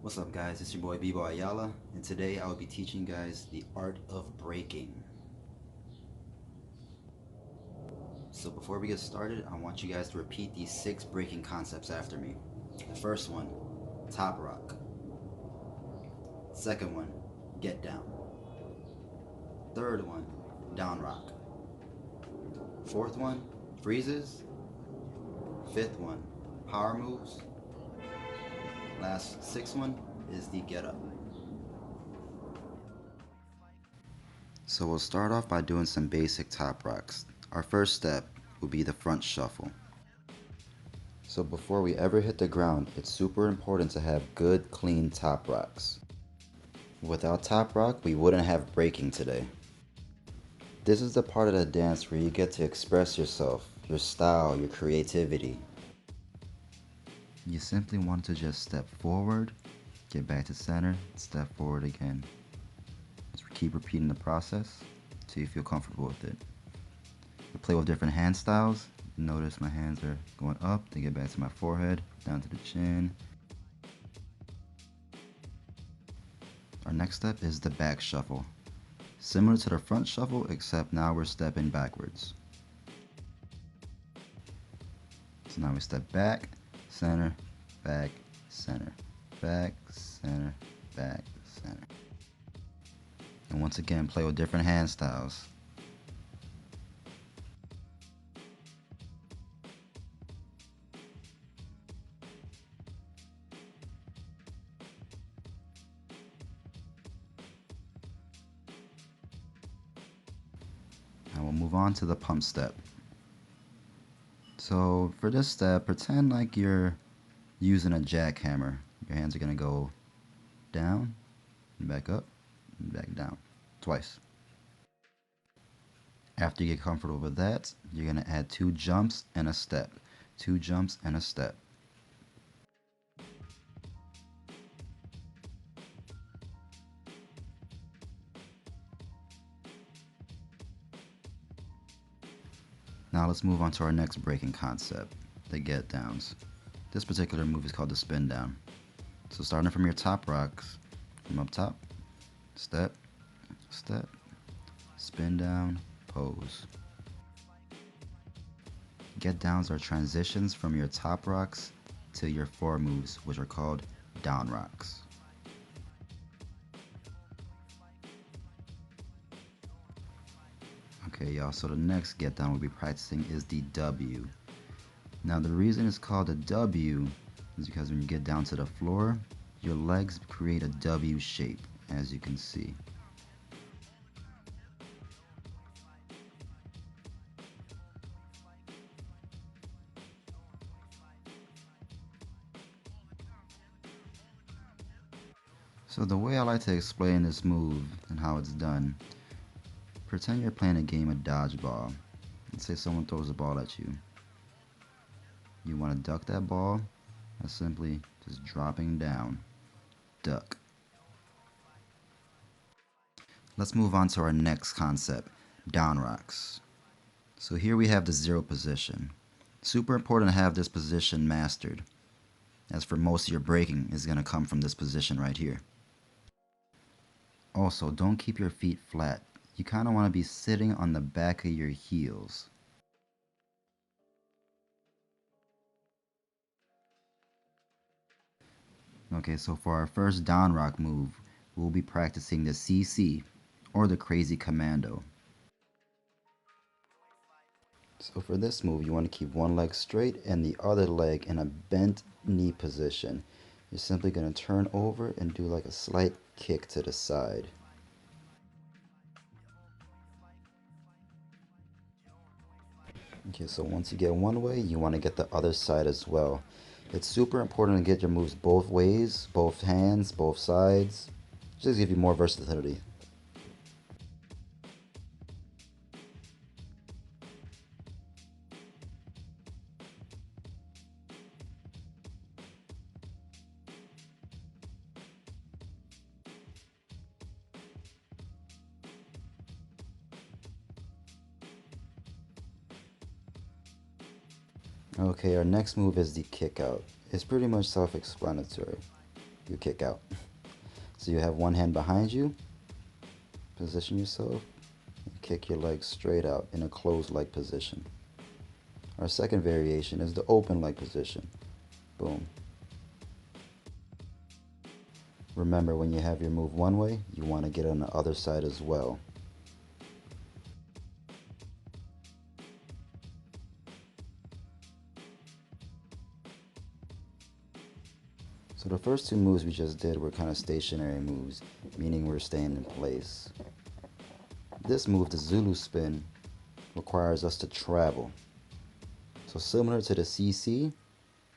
What's up guys, it's your boy Bboy Ayala, and today I will be teaching you guys the art of breaking. So before we get started, I want you guys to repeat these 6 breaking concepts after me. The first one, top rock. Second one, get down. Third one, down rock. Fourth one, freezes. Fifth one, power moves. Last sixth one is the get up. So we'll start off by doing some basic top rocks. Our first step will be the front shuffle. So before we ever hit the ground, it's super important to have good, clean top rocks. Without top rock, we wouldn't have breaking today. This is the part of the dance where you get to express yourself, your style, your creativity. You simply want to just step forward, get back to center, step forward again. Just keep repeating the process until you feel comfortable with it. We play with different hand styles. Notice my hands are going up, they get back to my forehead, down to the chin. Our next step is the back shuffle. Similar to the front shuffle, except now we're stepping backwards. So now we step back, center, back, center, back, center, back, center. And once again, play with different hand styles. Now we'll move on to the pump step. So for this step, pretend like you're using a jackhammer. Your hands are going to go down, and back up, and back down, twice. After you get comfortable with that, you're going to add 2 jumps and a step. 2 jumps and a step. Now let's move on to our next breaking concept, the get downs. This particular move is called the spin down. So starting from your top rocks, from up top, step, step, spin down, pose. Get downs are transitions from your top rocks to your 4 moves, which are called down rocks. Okay, y'all, so the next get down we'll be practicing is the W. Now, the reason it's called a W is because when you get down to the floor, your legs create a W shape, as you can see. So the way I like to explain this move and how it's done, pretend you're playing a game of dodgeball. Let's say someone throws a ball at you. You want to duck that ball by simply just dropping down. Duck. Let's move on to our next concept, down rocks. So here we have the 0 position. Super important to have this position mastered, as for most of your breaking is going to come from this position right here. Also, don't keep your feet flat. You kind of want to be sitting on the back of your heels. Okay, so for our first down rock move, we'll be practicing the CC, or the Crazy Commando. So for this move, you want to keep one leg straight and the other leg in a bent knee position. You're simply going to turn over and do like a slight kick to the side. Okay, so once you get one way, you want to get the other side as well. It's super important to get your moves both ways, both hands, both sides. Just give you more versatility. Okay, our next move is the kick out. It's pretty much self-explanatory. you kick out. So you have one hand behind you, position yourself, and kick your legs straight out in a closed leg position. Our second variation is the open leg position. Boom. Remember, when you have your move one way, you want to get on the other side as well. So the first two moves we just did were kind of stationary moves, meaning we're staying in place. This move, the Zulu spin, requires us to travel. So similar to the CC,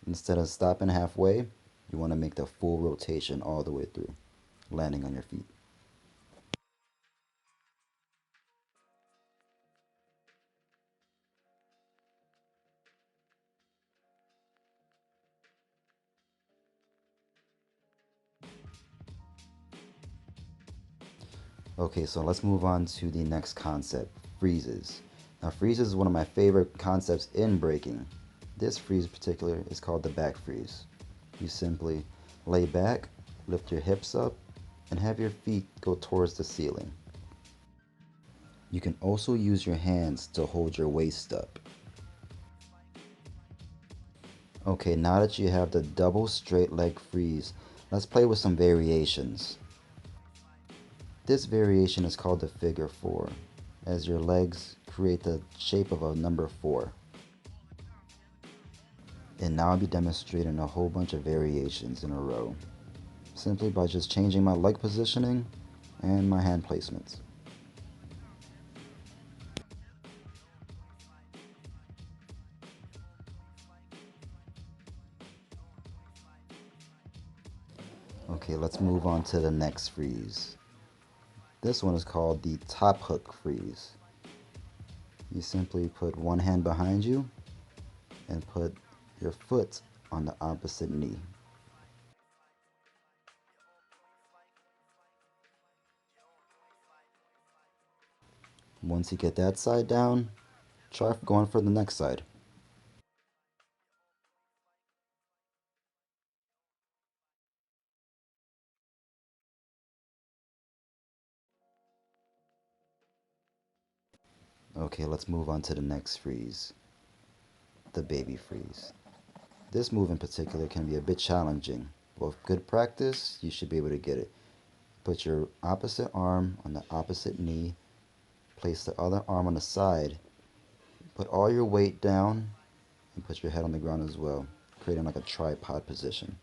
instead of stopping halfway, you want to make the full rotation all the way through, landing on your feet. Okay, so let's move on to the next concept, freezes. Now freezes is one of my favorite concepts in breaking. This freeze in particular is called the back freeze. You simply lay back, lift your hips up, and have your feet go towards the ceiling. You can also use your hands to hold your waist up. Okay, now that you have the double straight leg freeze, let's play with some variations. This variation is called the figure 4, as your legs create the shape of a number 4. And now I'll be demonstrating a whole bunch of variations in a row, simply by just changing my leg positioning and my hand placements. Okay, let's move on to the next freeze. This one is called the top hook freeze. You simply put one hand behind you and put your foot on the opposite knee. Once you get that side down, try going for the next side. Okay, let's move on to the next freeze, the baby freeze. This move in particular can be a bit challenging, but with good practice, you should be able to get it. Put your opposite arm on the opposite knee, place the other arm on the side, put all your weight down, and put your head on the ground as well, creating like a tripod position.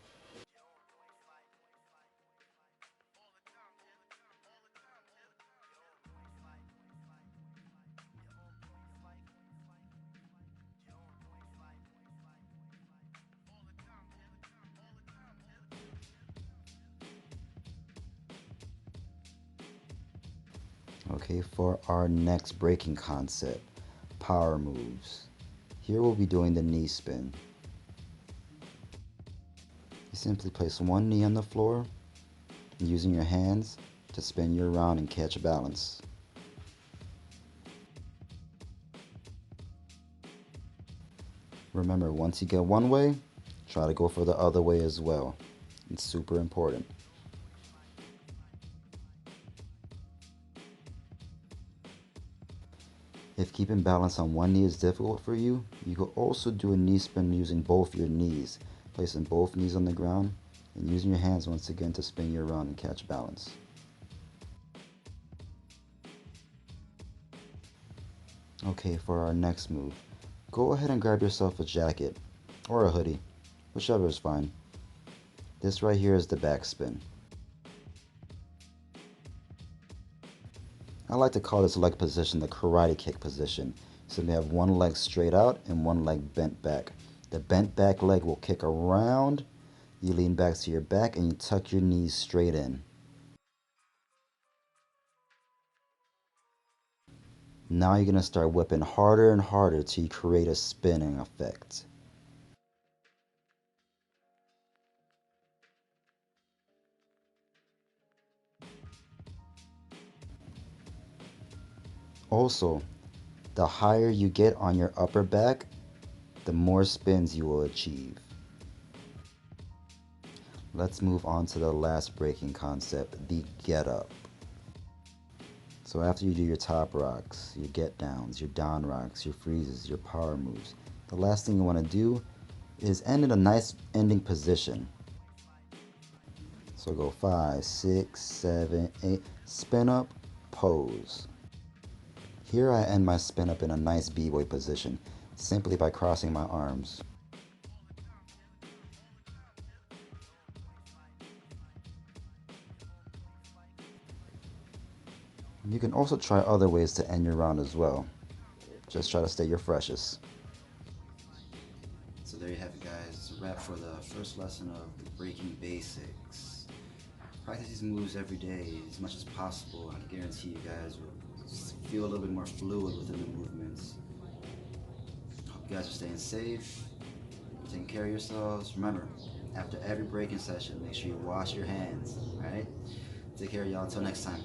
Okay, for our next breaking concept, power moves. Here we'll be doing the knee spin. You simply place one knee on the floor, and using your hands to spin you around and catch balance. Remember, once you get one way, try to go for the other way as well. It's super important. If keeping balance on one knee is difficult for you, you could also do a knee spin using both your knees, placing both knees on the ground and using your hands once again to spin you around and catch balance. Okay, for our next move, go ahead and grab yourself a jacket or a hoodie, whichever is fine. This right here is the back spin. I like to call this leg position the karate kick position. So we have one leg straight out and one leg bent back. The bent back leg will kick around. You lean back to your back and you tuck your knees straight in. Now you're going to start whipping harder and harder till you create a spinning effect. Also, the higher you get on your upper back, the more spins you will achieve. Let's move on to the last breaking concept, the get up. So after you do your top rocks, your get downs, your down rocks, your freezes, your power moves, the last thing you want to do is end in a nice ending position. So go 5, 6, 7, 8, spin up, pose. Here I end my spin up in a nice b-boy position, simply by crossing my arms. You can also try other ways to end your round as well. Just try to stay your freshest. So there you have it, guys. It's a wrap for the first lesson of breaking basics. Practice these moves every day as much as possible, and I guarantee you guys will feel a little bit more fluid within the movements. Hope you guys are staying safe, taking care of yourselves. Remember, after every breaking session, make sure you wash your hands. Alright? Take care, y'all. Until next time.